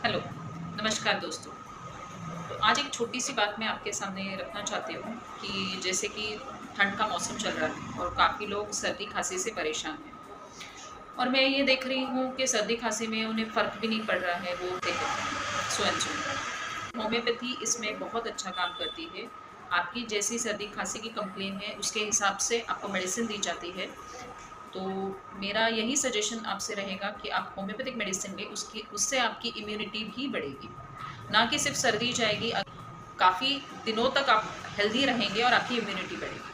Hello, नमस्कार दोस्तों। तो आज एक छोटी-सी बात मैं आपके सामने रखना चाहती हूँ कि जैसे कि ठंड का मौसम चल रहा है और काफ़ी लोग सर्दी-खाँसी से परेशान हैं। और मैं ये देख रही हूँ कि सर्दी-खाँसी में उन्हें फ़र्क भी नहीं पड़ रहा है, वो कहते हैं स्वयं। होम्योपैथी इसमें बहुत अच्छा काम करती है। आपकी जैसी सर्दी-खाँसी की कंप्लेन है, उसके हिसाब से आपको मेडिसिन दी जाती है। तो मेरा यही सजेशन आपसे रहेगा कि आप होम्योपैथिक मेडिसिन में उसकी उससे आपकी इम्यूनिटी भी बढ़ेगी। ना कि सिर्फ़ सर्दी जाएगी, काफ़ी दिनों तक आप हेल्दी रहेंगे और आपकी इम्यूनिटी बढ़ेगी।